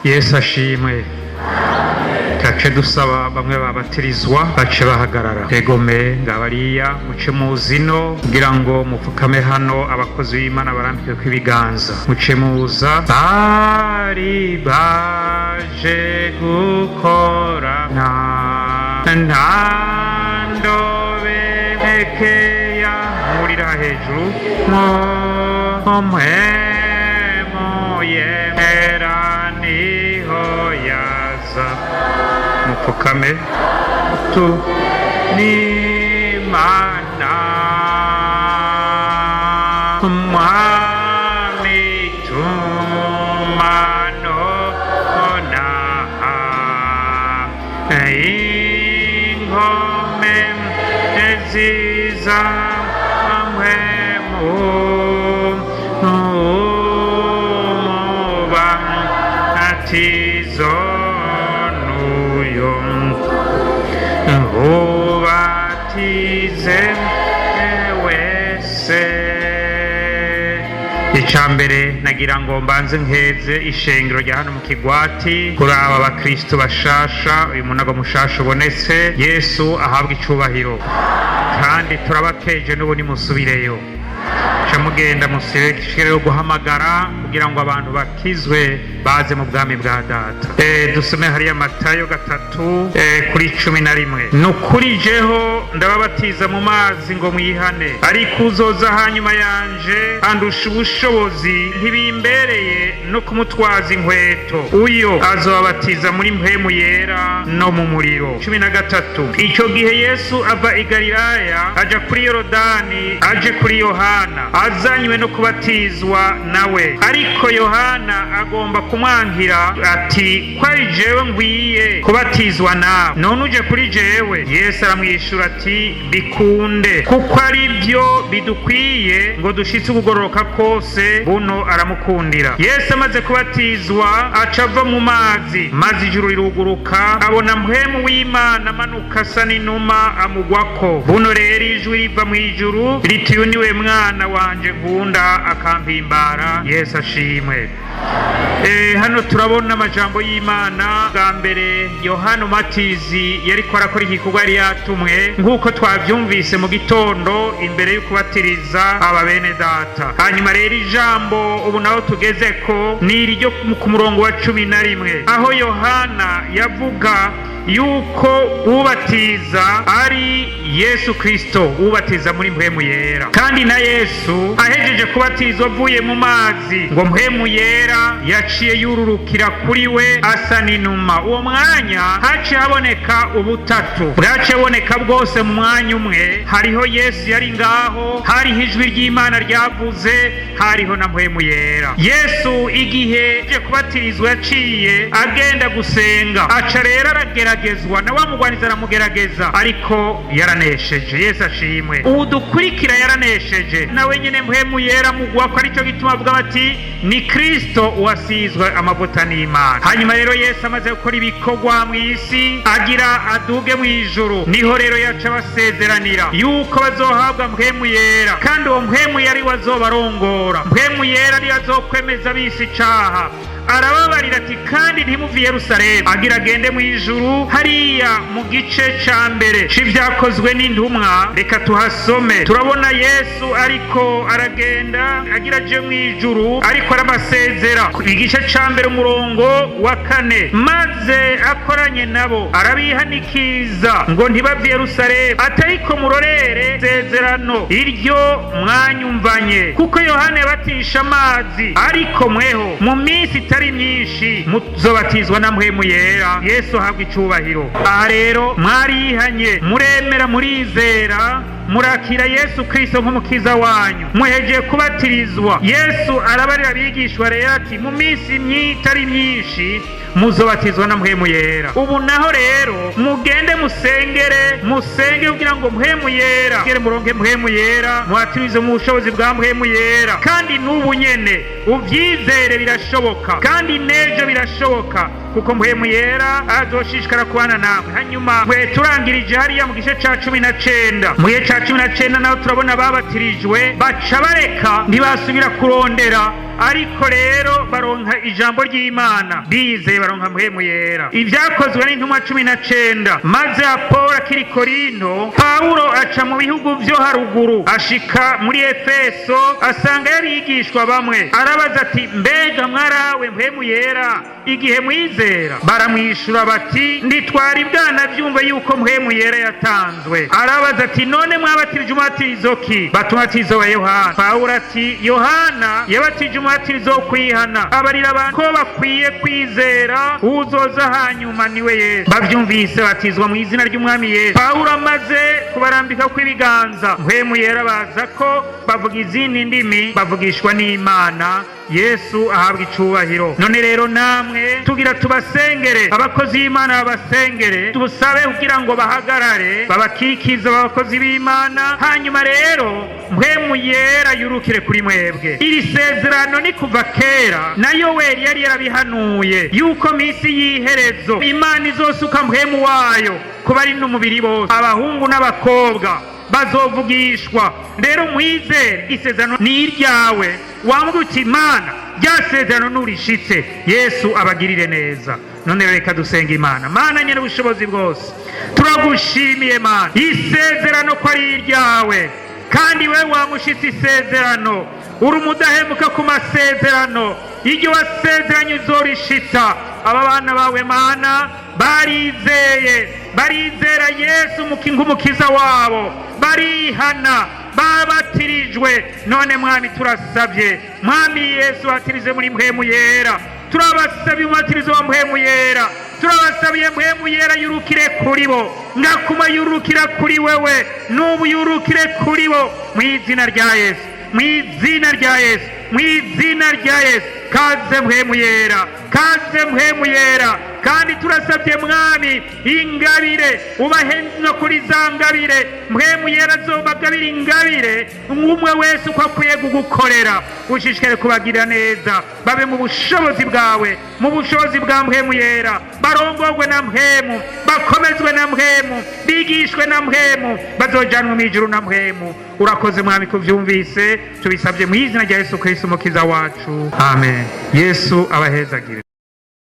Yesu ashimwe. Kace dusaba bamwe babatirizwa bace bahagarara. Egome ngabariya muce muzino kugira ngo mupfukame hano abakozi b'Imana barambike kw'ibiganza. Muce muza bari baje gukora ntandobe ekeya murira hejuru niho yaza. Mupfukame tu n'Imana umwami tumanona ingome ziza tizonuyo ubatize wese. Icambere nagira ngo mbanze nkeze ishengero rya hano mu Kigwati kuri aba bakristo bashasha. Uyu munago mushasha ubonetse, Yesu ahabwa icubahiro kandi turabakeje n'ubu nimusubireyo. Mugenda musirikire guhamagara kugira ngo abantu bakizwe baze mu bwami bwa data. Dusome hariya Matayo 3 kuri 11. Nukuri jeho ndababatiza mu mazi ngo mwihane, ariko uzoza hanyuma yanje andusha ubushobozi ntibimbereye no kumutwaza inkweto. Uyo azobabatiza muri mpwemu yera no mu muriro. 13. Icyo gihe Yesu ava i Galilaya aja kuri Yorodani aje kuri Yohana azanywe no kubatizwa nawe, ariko Yohana agomba kumwankira ati ko ari jewe nkwiye kubatizwa nawe, none uje kuri jewe? Yesu aramwishura ati bikunde, kuko ari byo bidukwiye ngo dushitse ubugororoka kose. Buno aramukundira. Yesu amaze kubatizwa aca ava mu mazi, maze ijuru riruguruka, abona mpwemu w'Imana amanuka asa n'inuma amugwako. Buno rero ijwi riva mu ijuru riti uyu niwe mwana wanje nkunda akampimbara. Yesu ashimwe. Hano turabona amajambo y'Imana. Bwa mbere Yohana Umubatizi yariko arakora igikorwa yari yatumwe nk'uko twavyumvise mu gitondo imbere yo kubatiriza aba bene data. Hanyuma rero ijambo ubu naho tugezeko ni iryo ku murongo wa 11 aho Yohana yavuga yuko ubatiza ari Yesu Kristo, ubatiza muri mpwemu yera. Kandi na Yesu ahejeje kubatizwa avuye mu mazi ngo mpwemu yera yaciye yururukira kuri we asa n'inuma. Uwo mwanya haciye haboneka ubutatu, bwaciye boneka bwose mu mwanya umwe. Hariho Yesu yari ngaho, hariho ijwi ry'Imana ryavuze, hariho na mpwemu yera. Yesu igihe aje kubatirizwa yaciye agenda gusenga, aca rero arageragezwa na wa mugwaniza aramugerageza, ariko yaranesheje. Yesu ashimwe. Udukurikira yaranesheje nawe nyene mpwemu yera mugwako, arico gituma avuga bati ni Kristo wasizwe amavuta n'Imana. Hanyuma rero Yesu amaze gukora ibikorwa mu isi agira aduge mu ijuru, niho rero yaca basezeranira yuko bazohabwa mpwemu yera, kandi uwo mpwemu yari wazobarongora. Mpwemu yera ari azokwemeza bisi icaha. Arababarira ati kandi ntimuve i Yerusalemu, agira agende mu ijuru. Hariya mu gice ca mbere c'ivyakozwe n'intumwa, reka tuhasome. Turabona Yesu ariko aragenda agira aje mu ijuru, ariko arabasezera. Igice ca mbere umurongo wa 4, maze akoranye nabo arabihanikiza ngo ntibave i Yerusalemu, atariko murorere sezerano iryo mwanyumvanye, kuko Yohana yabatisha amazi, ariko mweho mu minsi itari myinshi muzobatizwa na mpwemu yera. Yesu ahabwa icubahiro. Aha rero mwarihanye, muremera, murizera, murakira Yesu Kristo nk'umukiza wanyu, muhejeye kubatirizwa. Yesu arabarira abigishwa rero ati mu minsi itari myinshi muzobatizwa na mpwemu yera. Ubu naho rero mugende musenge kugira ngo mpwemu yera muronke mpwemu yera, muhatirize mu bushobozi bwa mpwemu yera. Kandi n'ubu nyene uvyizere birashoboka, kandi nejo birashoboka, kuko mpwemu yera azoshishikara kubana namwe. Hanyuma turangirije hariya mu gice ca 19. Mu gice ca 19 naho turabona babatirijwe baca bareka, ntibasubira kurondera ariko rero baronka ijambo ry'Imana, bizeye baronka mpwemu yera. Ibyakozwe n'intumwa 19. Maze Apolo akiri Korinto, Pawulo aca mu bihugu vyo haruguru ashika muri Efeso, asanga yarigishwa bamwe, arabaza ati mbega mwarawe mpwemu yera igihe mwizera? Baramwishura bati nditwari bwana byumva yuko mpwemu yera yatanzwe. Arabaza ati none mwabatije umubatizo ki? Batumatizo wa Yohana. Pawulo ati Yohana yabatije umubatizo wo kwihana, abarira abantu ko bakwiye kwizera uzoza hanyuma niwe Yesu. Bavyumvise batizwa mu izina ry'umwami Yesu. Pawulo amaze kubarambika kw'ibiganza, mpwemu yera baza ko bavuga izindi ndimi, bavugishwa n'Imana. Yesu ahabwa icubahiro. None rero namwe tugira tubasengere, abakozi b'Imana babasengere, tubusabe kugira ngo bahagarare, babakikize abakozi b'Imana, hanyuma rero mpwemu yera yurukire kuri mwebwe. Iri sezerano ni kuva kera, na Yoweli yari yarabihanuye yuko misi y'iherezo Imana izosuka mpwemu wayo ku bari n'umubiri bose, abahungu n'abakobwa bazovugishwa. Rero mwizere, isezerano ni iryawe. Wambwa uti Imana ryasezerano nurishitse, Yesu abagirire neza. None reka dusenga Imana. Mana nyene ubushobozi bwose, turagushimiye Mana, isezerano ko ari iryawe, kandi we wamushitse isezerano, uri umudahemuka ku masezerano. Iryo wasezeranye uzorishitsa. Aba bana bawe Mana barizera Yesu nk'umukiza wabo, barihana, babatirijwe. None mwami turasabye, mwami Yesu batirize muri mpwemu yera. Turabasabye umubatizo wa mpwemu yera, turabasabiye mpwemu yera yurukire kuri bo, ngakuma yurukira kuri wewe, n'ubu yurukire kuri bo, mu izina rya Yesu, mu izina rya Yesu, mu izina rya Yesu. Kaze mpwemu yera, kaze mpwemu yera. Kandi turasabye mwami ingabire, ubahe no kuri za ngabire. Mpwemu yera zobagabira ingabire, umwe wese uko akwiye kugukorera. Ushishikare kubagirira neza, babe mu bushobozi bwawe, mu bushobozi bwa mpwemu yera. Barongorwe na mpwemu, bakomezwe na mpwemu, bigishwe na mpwemu, bazojanwe mu ijuru na mpwemu. Urakoze mwami kuvyumvise, tubisabye mu izina rya Yesu Kristo umukiza wacu, amen. Yesu abahezagire.